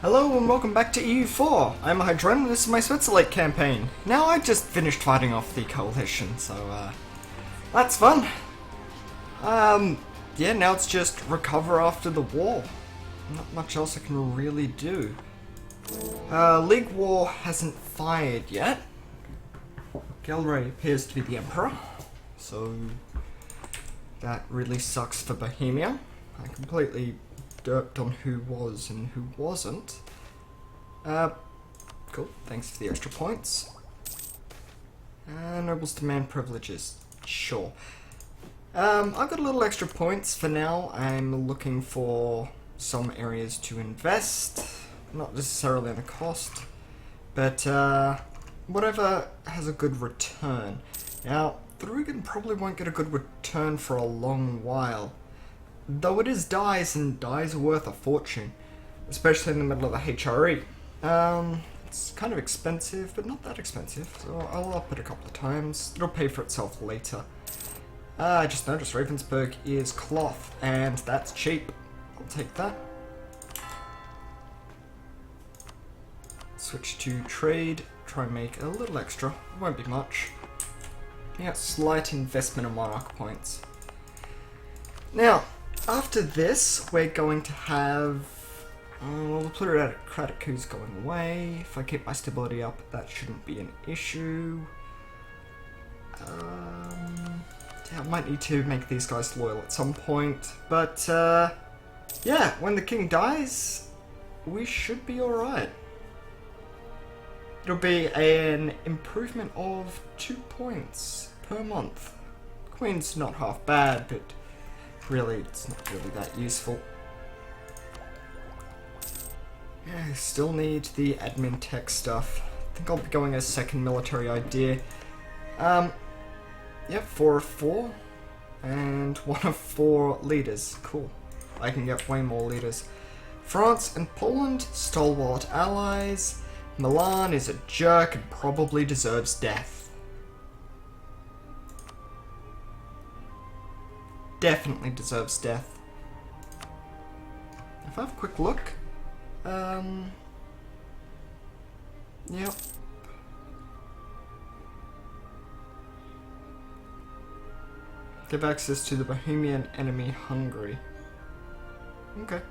Hello and welcome back to EU4. I'm Hydronum and this is my Switzerlake campaign. Now I just finished fighting off the coalition, so that's fun. Yeah, now it's just recover after the war. Not much else I can really do. League War hasn't fired yet. Galray appears to be the Emperor, so that really sucks for Bohemia. I completely derped on who was and who wasn't. Cool, thanks for the extra points. Nobles demand privileges, sure. I've got a little extra points for now. I'm looking for some areas to invest, not necessarily on a cost, but whatever has a good return. Now, the Rugen probably won't get a good return for a long while. Though it is dyes, and dyes are worth a fortune, especially in the middle of the HRE. It's kind of expensive, but not that expensive, so I'll up it a couple of times. It'll pay for itself later. I just noticed Ravensburg is cloth, and that's cheap. I'll take that. Switch to trade, try and make a little extra. It won't be much. Yeah, slight investment in monarch points. Now, after this, we're going to have the plutocratic coup's going away. If I keep my stability up, that shouldn't be an issue. Yeah, I might need to make these guys loyal at some point, but yeah, when the king dies, we should be alright. It'll be an improvement of 2 points per month. Queen's not half bad, but really, it's not really that useful. Yeah, I still need the admin tech stuff. I think I'll be going as second military idea. Yep, 4 of 4. And 1 of 4 leaders. Cool. I can get way more leaders. France and Poland, stalwart allies. Milan is a jerk and probably deserves death. Definitely deserves death. If I have a quick look, yep. Give access to the Bohemian enemy Hungary. Okay.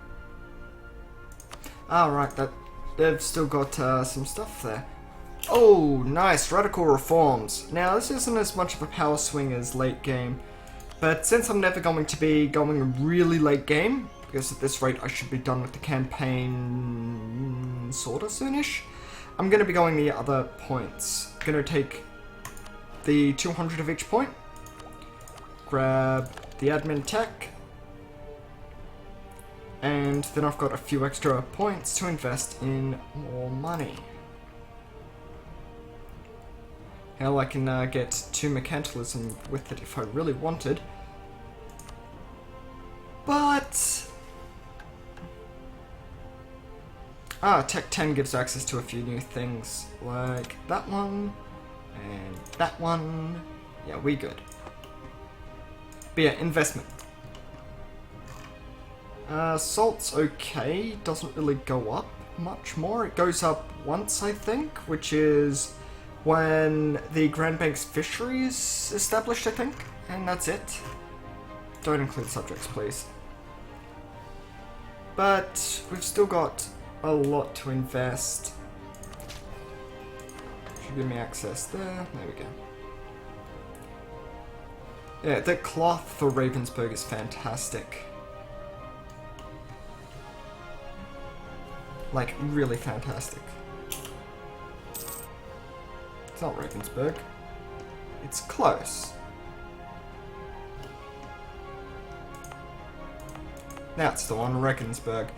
Right, that they've still got some stuff there. Oh, nice, radical reforms. Now this isn't as much of a power swing as late game. But since I'm never going to be going really late game, because at this rate I should be done with the campaign sorta soonish, I'm going to be going the other points. I'm going to take the 200 of each point, grab the admin tech, and then I've got a few extra points to invest in more money. Hell, I can get 2 mercantilism with it if I really wanted. But Tech 10 gives access to a few new things, like that one, and that one. Yeah, we good. But yeah, investment. Salt's okay, doesn't really go up much more. It goes up once, I think, which is when the Grand Bank's fishery is established, I think, and that's it. Don't include subjects, please. But we've still got a lot to invest. Should give me access there. There we go. Yeah, the cloth for Ravensburg is fantastic. Like, really fantastic. It's not Ravensburg. It's close. That's the one, Regensburg.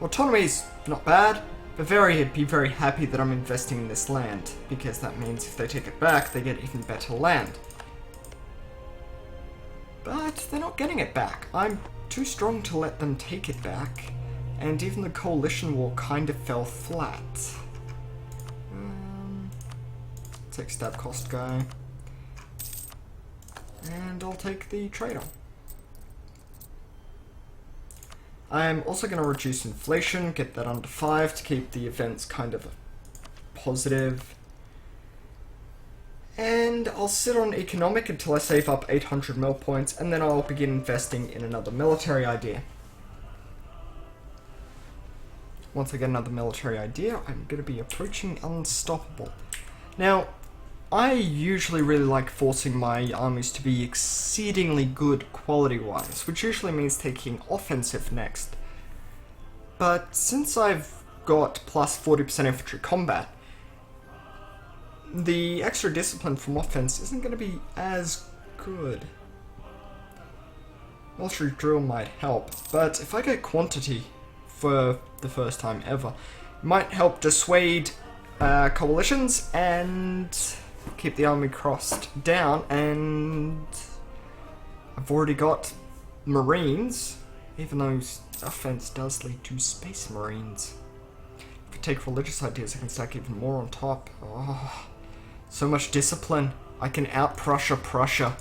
Autonomy's not bad. Bavaria would be very happy that I'm investing in this land, because that means if they take it back, they get even better land. But they're not getting it back. I'm too strong to let them take it back, and even the coalition war kind of fell flat. Take stab cost guy. And I'll take the trader. I'm also going to reduce inflation, get that under 5 to keep the events kind of positive. And I'll sit on economic until I save up 800 mil points, and then I'll begin investing in another military idea. Once I get another military idea, I'm going to be approaching unstoppable. Now, I usually really like forcing my armies to be exceedingly good quality-wise, which usually means taking offensive next. But since I've got plus 40% infantry combat, the extra discipline from offense isn't going to be as good. Military drill might help, but if I get quantity for the first time ever, it might help dissuade coalitions and keep the army crossed down, and I've already got marines, even though offense does lead to space marines. If I take religious ideas, I can stack even more on top. Oh, so much discipline. I can out Prussia.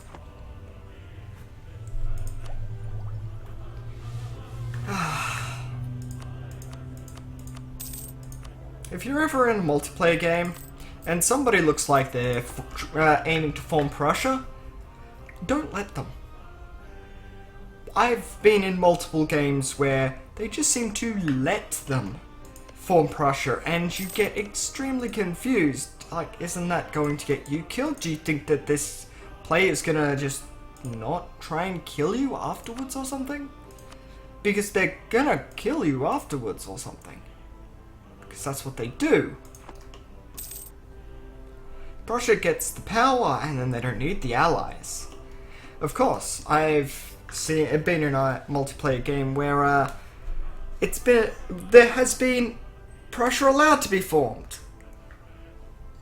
If you're ever in a multiplayer game, and somebody looks like they're aiming to form Prussia, don't let them. I've been in multiple games where they just seem to let them form Prussia, and you get extremely confused. Like, isn't that going to get you killed? Do you think that this player is gonna just not try and kill you afterwards or something? Because they're gonna kill you afterwards or something. Because that's what they do. Prussia gets the power, and then they don't need the allies. Of course, I've been in a multiplayer game where there has been Prussia allowed to be formed,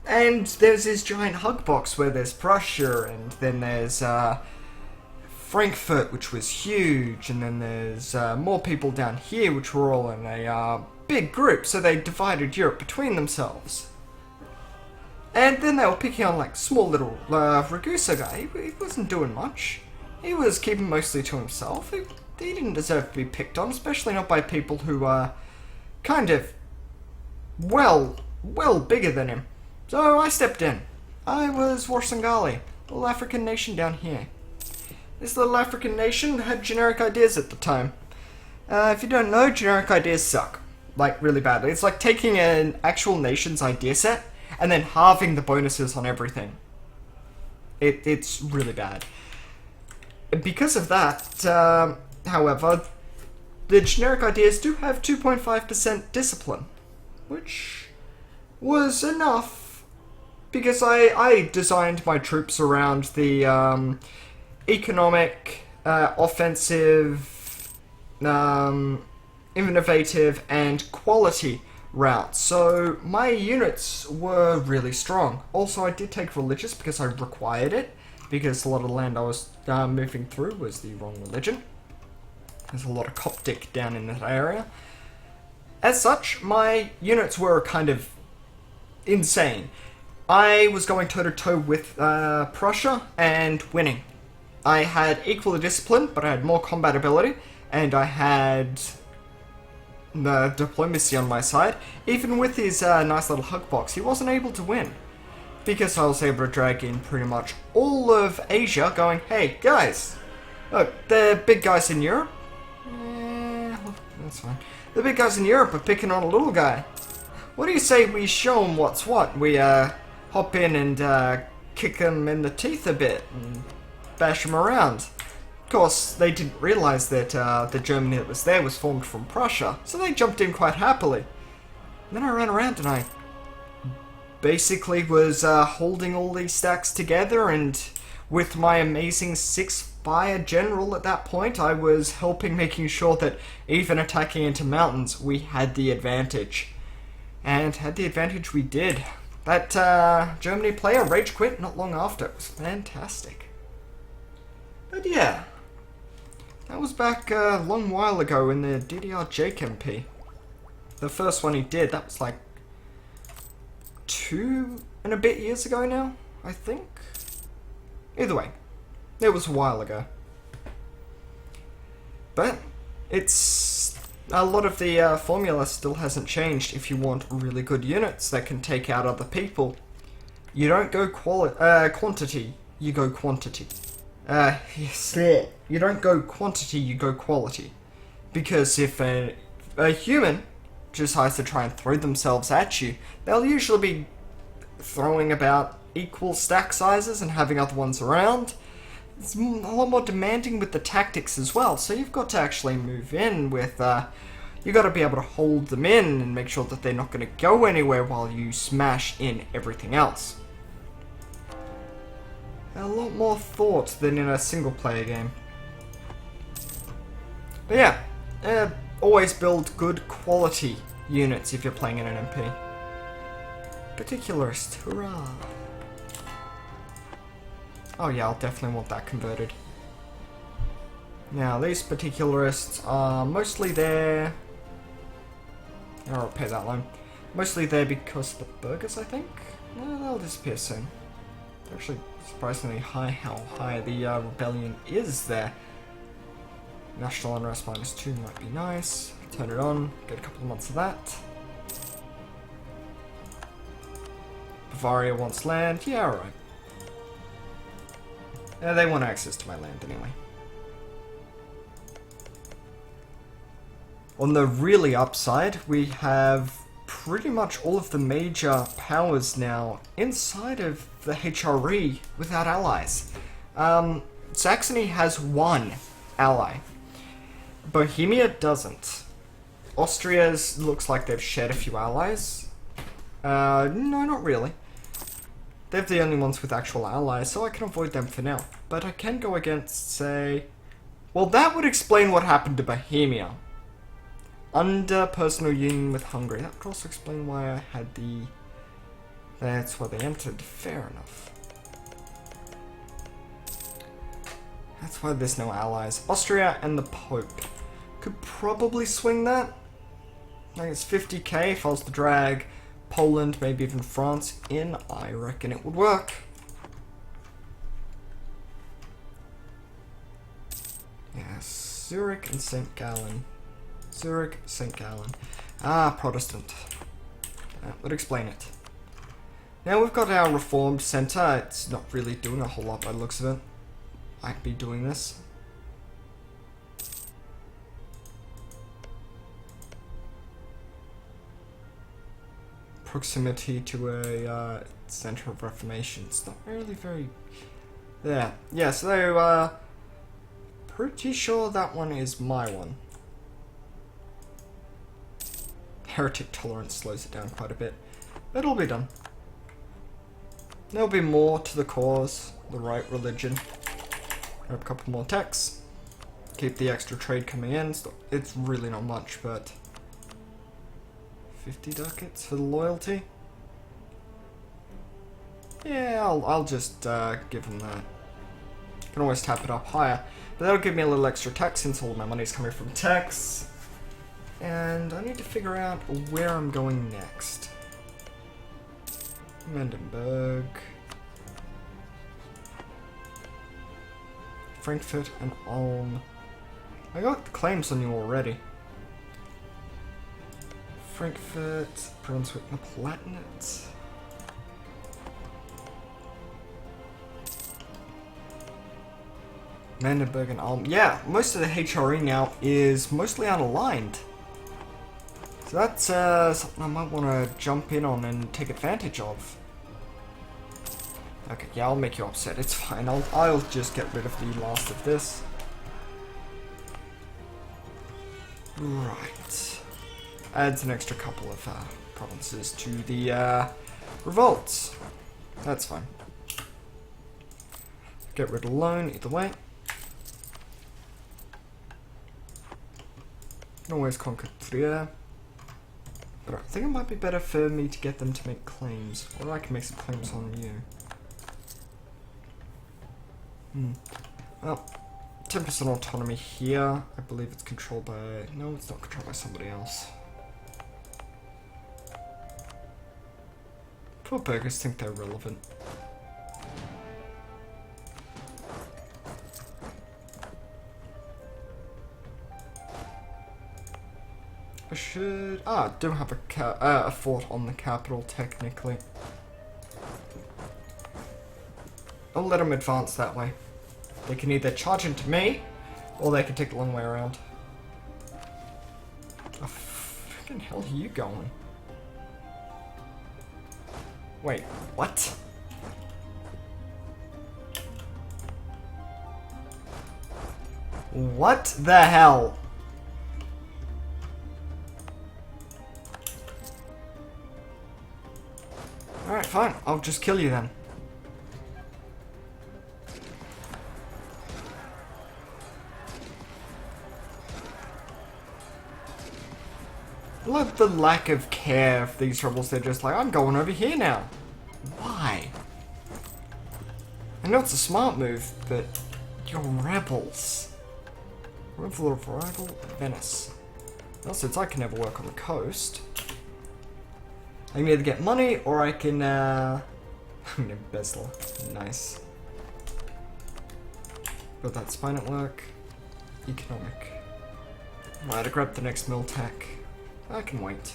and there's this giant hug box where there's Prussia, and then there's Frankfurt, which was huge, and then there's more people down here, which were all in a big group. So they divided Europe between themselves. And then they were picking on like small little Ragusa guy. He wasn't doing much. He was keeping mostly to himself. He didn't deserve to be picked on, especially not by people who are kind of well bigger than him. So I stepped in. I was Warsangali, a little African nation down here. This little African nation had generic ideas at the time. If you don't know, generic ideas suck. Like, really badly. It's like taking an actual nation's idea set and then halving the bonuses on everything. It's really bad. Because of that, however, the generic ideas do have 2.5% discipline, which was enough because I designed my troops around the economic, offensive, innovative, and quality route. So my units were really strong. Also, I did take religious because I required it, because a lot of the land I was moving through was the wrong religion. There's a lot of Coptic down in that area. As such, my units were kind of insane. I was going toe-to-toe with Prussia and winning. I had equal discipline, but I had more combat ability, and I had the diplomacy on my side. Even with his nice little hug box, he wasn't able to win, because I was able to drag in pretty much all of Asia going, hey guys, look, the big guys in Europe, that's fine, the big guys in Europe are picking on a little guy. What do you say we show them what's what? We hop in and kick them in the teeth a bit and bash them around. Of course, they didn't realise that the Germany that was there was formed from Prussia, so they jumped in quite happily. And then I ran around and I basically was holding all these stacks together, and with my amazing 6-fire general at that point, I was helping making sure that even attacking into mountains, we had the advantage. And had the advantage we did. That Germany player rage quit not long after. It was fantastic. But yeah, that was back a long while ago in the DDR JCMP. The first one he did, that was like 2 and a bit years ago now, I think. Either way, it was a while ago. But it's a lot of the formula still hasn't changed. If you want really good units that can take out other people, you don't go quantity, you go quantity. Yes. You don't go quantity, you go quality. Because if a human decides to try and throw themselves at you, they'll usually be throwing about equal stack sizes and having other ones around. It's a lot more demanding with the tactics as well, so you've got to actually move in with, you got to be able to hold them in and make sure that they're not going to go anywhere while you smash in everything else. A lot more thought than in a single player game. But yeah, always build good quality units if you're playing in an MP. Particularist, hurrah! Oh yeah, I'll definitely want that converted. Now, these particularists are mostly there... I'll repair that line. Mostly there because of the burgers, I think? No, they'll disappear soon. Actually, surprisingly high how high the rebellion is there. National unrest -2 might be nice. Turn it on, get a couple of months of that. Bavaria wants land, yeah, alright. Yeah, they want access to my land anyway. On the really upside, we have pretty much all of the major powers now inside of the HRE without allies. Saxony has one ally. Bohemia doesn't. Austria's looks like they've shed a few allies. No, not really. They're the only ones with actual allies, so I can avoid them for now. But I can go against, say... Well, that would explain what happened to Bohemia. Under personal union with Hungary. That would also explain why I had the... That's why they entered. Fair enough. That's why there's no allies. Austria and the Pope. Could probably swing that. I think it's 50k if I was to drag Poland, maybe even France in. I reckon it would work. Yes, Zurich and St. Gallen. Zurich, St. Gallen. Ah, Protestant. That would explain it. Now we've got our Reformed Centre. It's not really doing a whole lot by the looks of it. I'd be doing this. Proximity to a Centre of Reformation. It's not really very... There. Yeah, so, pretty sure that one is my one. Heretic tolerance slows it down quite a bit. But it'll be done. There'll be more to the cause, the right religion. Grab a couple more techs. Keep the extra trade coming in. It's really not much, but... 50 ducats for the loyalty? Yeah, I'll just give them that. Can always tap it up higher. But that'll give me a little extra tax since all of my money's coming from tax. And I need to figure out where I'm going next. Mendenberg. Frankfurt and Ulm. I got the claims on you already. Frankfurt, Brunswick, and Palatinate. Mendenberg and Ulm. Yeah, most of the HRE now is mostly unaligned. So that's something I might want to jump in on and take advantage of. Okay, yeah, I'll make you upset. It's fine. I'll just get rid of the last of this. Right. Adds an extra couple of provinces to the revolts. That's fine. Get rid of loan either way. Can always conquer Trier. But I think it might be better for me to get them to make claims. Or I can make some claims on you. Well, 10% autonomy here. I believe it's controlled by... No, it's not controlled by somebody else. Poor burgers think they're relevant. should... I do have a fort on the capital, technically. I'll let them advance that way. They can either charge into me, or they can take the long way around. Oh, freaking hell are you going? Wait, what? What the hell? Alright, fine. I'll just kill you then. I love the lack of care of these rebels. They're just like, I'm going over here now. Why? I know it's a smart move, but you're rebels. Rival of Rival, Venice. Well, since I can never work on the coast, I can either get money or I can, I'm gonna embezzle. Nice. Got that spy network. Economic. Right, I grab the next mill tech. I can wait.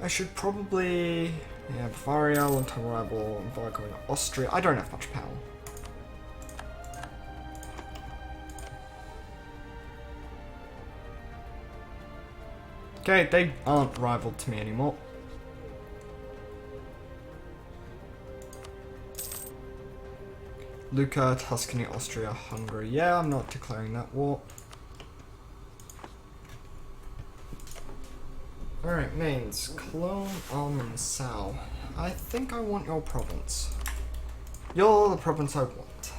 I should probably... Yeah, Bavaria, long-time rival, and going to Austria. I don't have much power. Okay, they aren't rivaled to me anymore. Lucca, Tuscany, Austria, Hungary. Yeah, I'm not declaring that war. Alright, Mainz. Cologne, Ulm, and Nassau. I think I want your province. You're the province I want.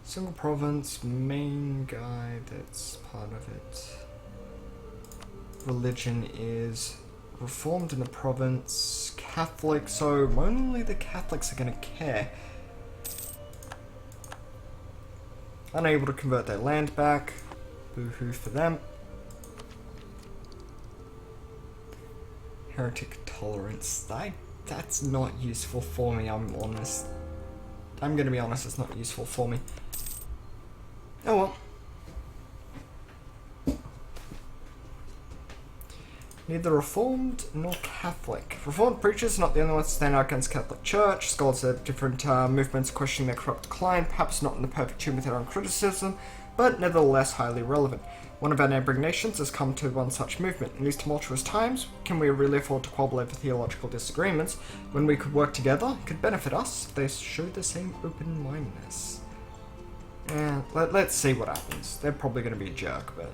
Single province, main guy, that's part of it. Religion is Reformed in the province, Catholic, so only the Catholics are going to care. Unable to convert their land back. Boo-hoo for them. Heretic tolerance. That's not useful for me, I'm honest. I'm going to be honest, it's not useful for me. Oh well. Neither Reformed nor Catholic. Reformed preachers are not the only ones to stand out against Catholic Church. Scholars of different movements questioning their corrupt decline, perhaps not in the perfect tune with their own criticism, but nevertheless highly relevant. One of our neighbouring nations has come to one such movement. In these tumultuous times, can we really afford to quabble over theological disagreements when we could work together? It could benefit us if they showed the same open-mindedness. Yeah, let's see what happens. They're probably going to be a jerk, but...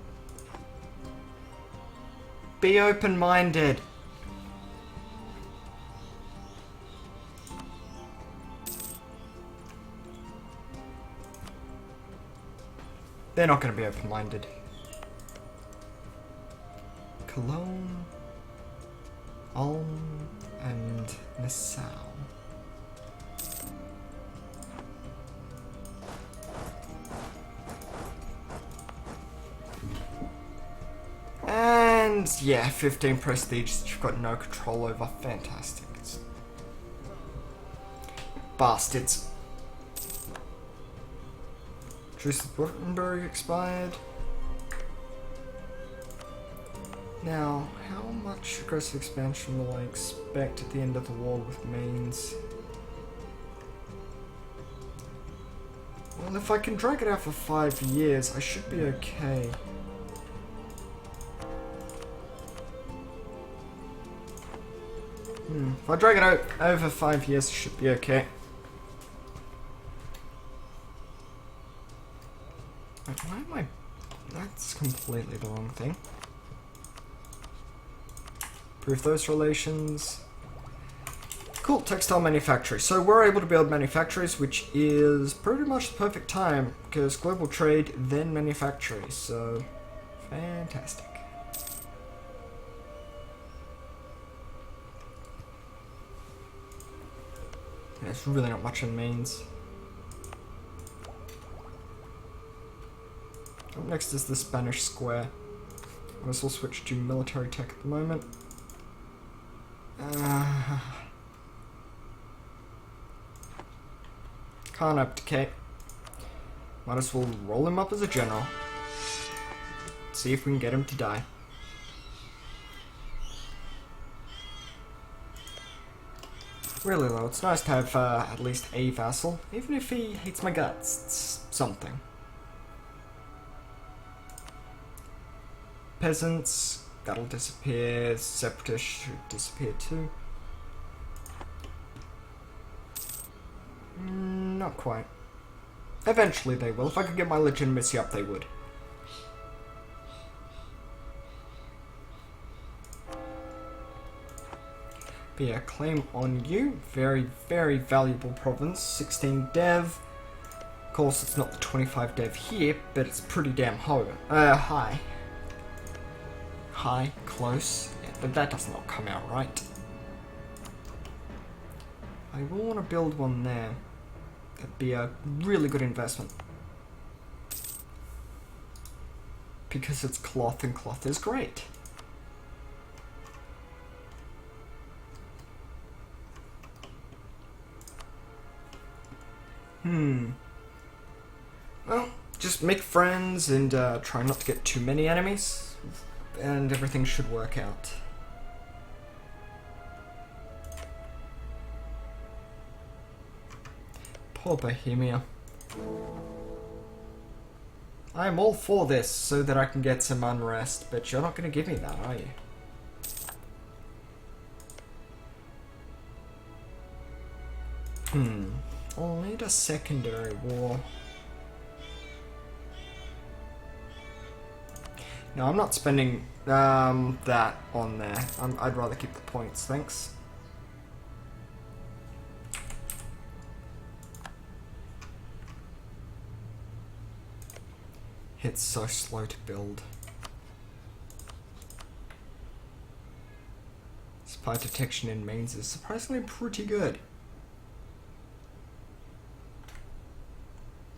Be open-minded. They're not going to be open-minded. Cologne, Ulm, and Nassau. And yeah, 15 prestige that you've got no control over. Fantastic. Bastards. Truce with Württemberg expired. Now, how much aggressive expansion will I expect at the end of the war with Mainz? Well, if I can drag it out for 5 years, I should be okay. If I drag it out over 5 years, I should be okay. Wait, why am I... That's completely the wrong thing. Prove those relations. Cool, textile manufactory. So we're able to build manufactories, which is pretty much the perfect time, because global trade, then manufactories, so fantastic. There's really not much in Mainz. Up next is the Spanish Square. This will switch to military tech at the moment. Can't abdicate. Might as well roll him up as a general. See if we can get him to die. Really though, it's nice to have at least a vassal, even if he hates my guts. It's something. Peasants, that'll disappear. Separatists should disappear too. Not quite. Eventually they will. If I could get my legitimacy up, they would. But yeah, claim on you. Very, very valuable province. 16 dev. Of course, it's not the 25 dev here, but it's pretty damn high. High, close. Yeah, but that does not come out right. I will want to build one there. That'd be a really good investment. Because it's cloth, and cloth is great. Well, just make friends and try not to get too many enemies, and everything should work out. Poor Bohemia. I'm all for this so that I can get some unrest, but you're not going to give me that, are you? I'll need a secondary war. No, I'm not spending that on there. I'd rather keep the points, thanks. It's so slow to build. Spy detection in mains is surprisingly pretty good.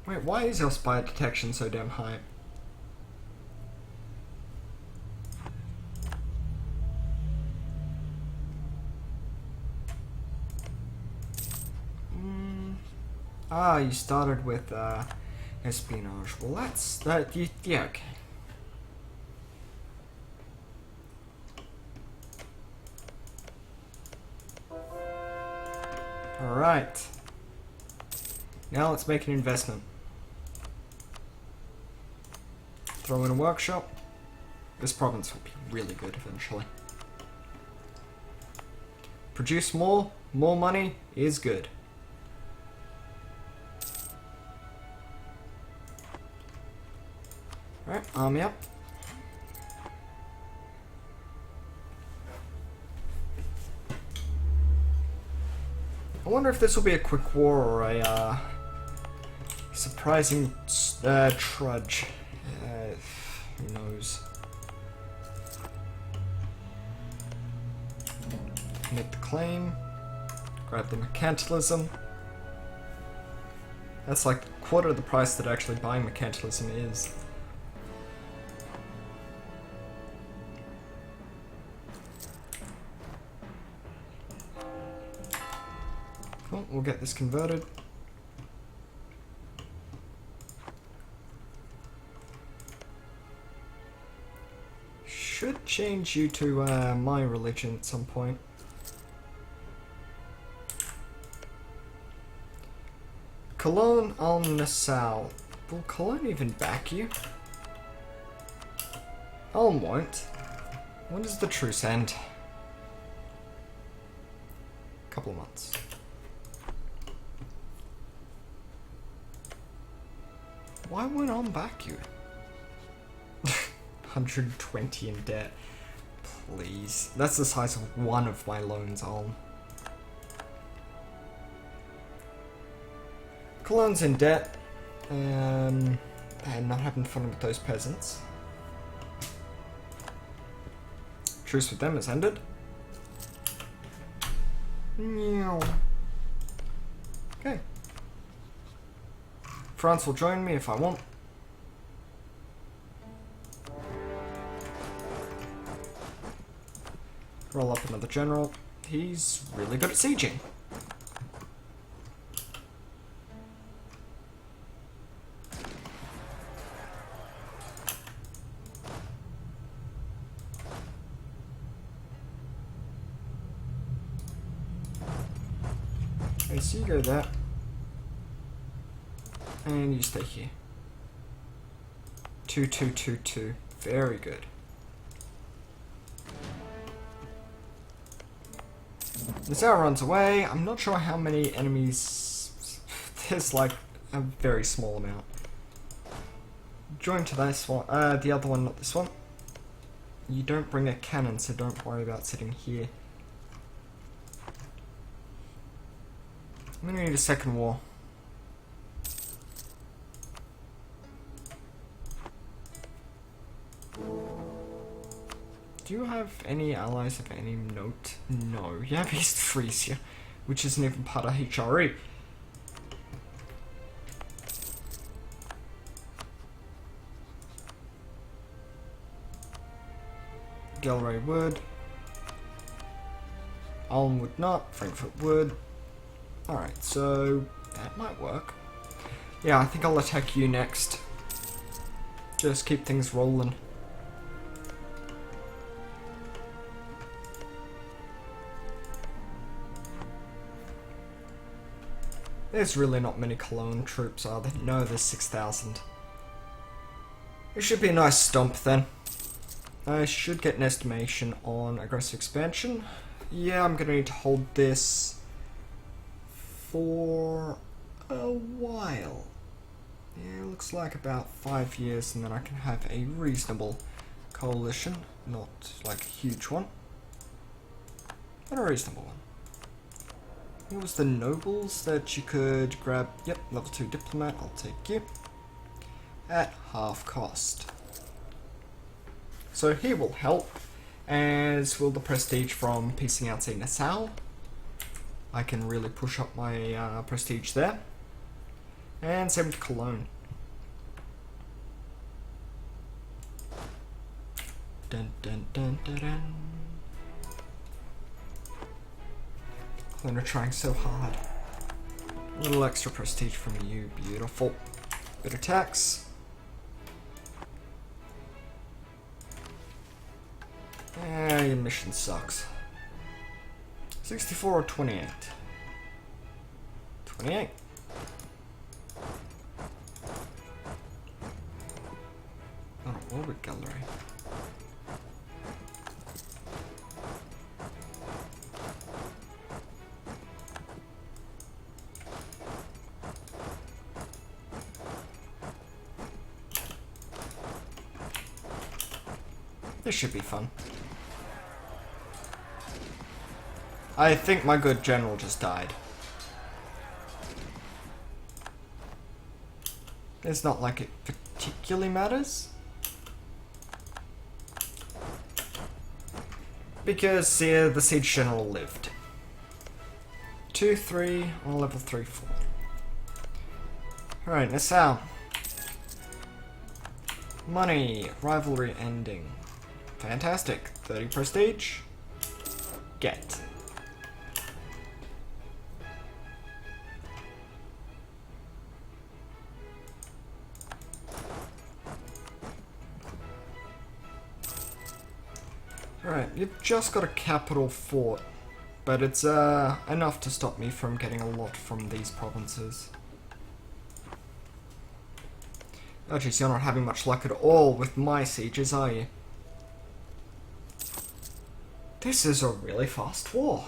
Wait, why is our spy detection so damn high? Ah, you started with espionage. Well, that's that. Yeah, okay. All right. Now let's make an investment. Throw in a workshop. This province will be really good eventually. Produce more money is good. Alright, army up. I wonder if this will be a quick war or a surprising trudge. Who knows? Make the claim. Grab the mercantilism. That's like a quarter of the price that actually buying mercantilism is. Cool, we'll get this converted. Should change you to my religion at some point. Cologne al Nassau. Will Cologne even back you? Ulm won't. When does the truce end? Couple of months. Why won't Ulm back you? 120 in debt. Please. That's the size of one of my loans, Ulm. Cologne's in debt. And not having fun with those peasants. Truce with them has ended. Okay. France will join me if I want. Roll up another general. he's really good at sieging. Okay, so you go there. And you stay here. 2, 2, 2, 2. Very good. Nassau runs away. I'm not sure how many enemies. There's like a very small amount. Join to this one. The other one, not this one. You don't bring a cannon, so don't worry about sitting here. I'm gonna need a second war. Do you have any allies of any note? No. You have East Frisia, which isn't even part of HRE. Galway would. Ulm would not. Frankfurt would. Alright, so that might work. Yeah, I think I'll attack you next. Just keep things rolling. There's really not many Cologne troops, are there? No, there's 6,000. It should be a nice stomp then. I should get an estimation on aggressive expansion. Yeah, I'm gonna need to hold this for a while. Yeah, it looks like about 5 years, and then I can have a reasonable coalition. Not like a huge one, but a reasonable one. What was the nobles that you could grab? Yep, level 2 diplomat, I'll take you. At half cost. So he will help, as will the prestige from piecing out, say, Nassau. I can really push up my prestige there. And same with Cologne. Dun dun dun dun dun. Cologne are trying so hard. A little extra prestige from you, beautiful. Bit of tax. Your mission sucks. 64 or 28? 28. Oh, Warwick Gallery. This should be fun. I think my good general just died. It's not like it particularly matters. Because the siege general lived. 2, 3, or level 3, 4. Alright, Nassau. Money. Rivalry ending. Fantastic. 30 prestige. Get. Alright, you've just got a capital fort, but it's enough to stop me from getting a lot from these provinces. Oh jeez, you're not having much luck at all with my sieges, are you? This is a really fast war.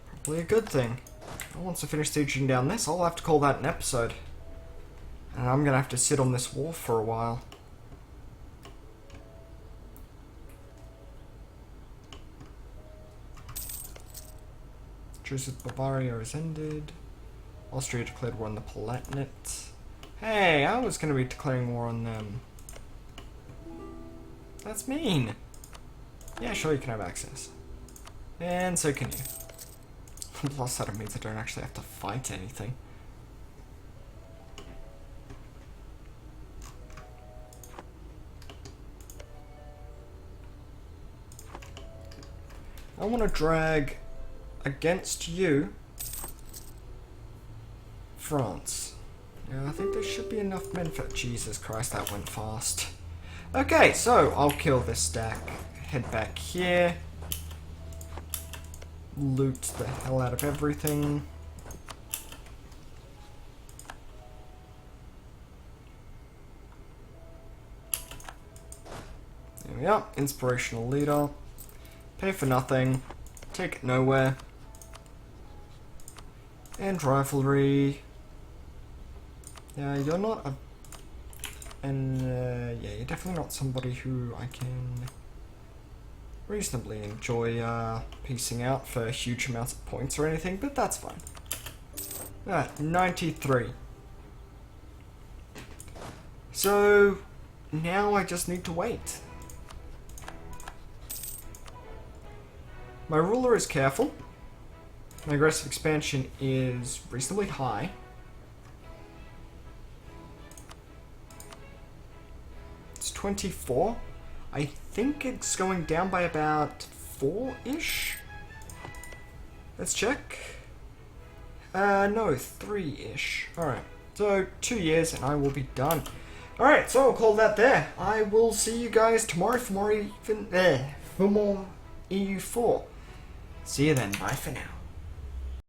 Probably a good thing. Once I finish sieging down this, I'll have to call that an episode. And I'm gonna have to sit on this war for a while. Truce with Bavaria is ended. Austria declared war on the Palatinate. Hey, I was going to be declaring war on them. That's mean. Yeah, sure, you can have access. And so can you. Plus that means I don't actually have to fight anything. want to drag against you France. Yeah, I think there should be enough men for... Jesus Christ, that went fast. Okay, so I'll kill this stack. Head back here. Loot the hell out of everything. There we are. Inspirational leader. Pay for nothing. Take it nowhere. And rivalry. Yeah, you're not a... And, yeah, you're definitely not somebody who I can reasonably enjoy piecing out for huge amounts of points or anything, but that's fine. Alright, 93. So, now I just need to wait. My ruler is careful. My aggressive expansion is reasonably high. It's 24. I think it's going down by about 4-ish. Let's check. No, 3-ish. Alright, so 2 years and I will be done. Alright, so I'll call that there. I will see you guys tomorrow for more EU4. See you then, bye for now.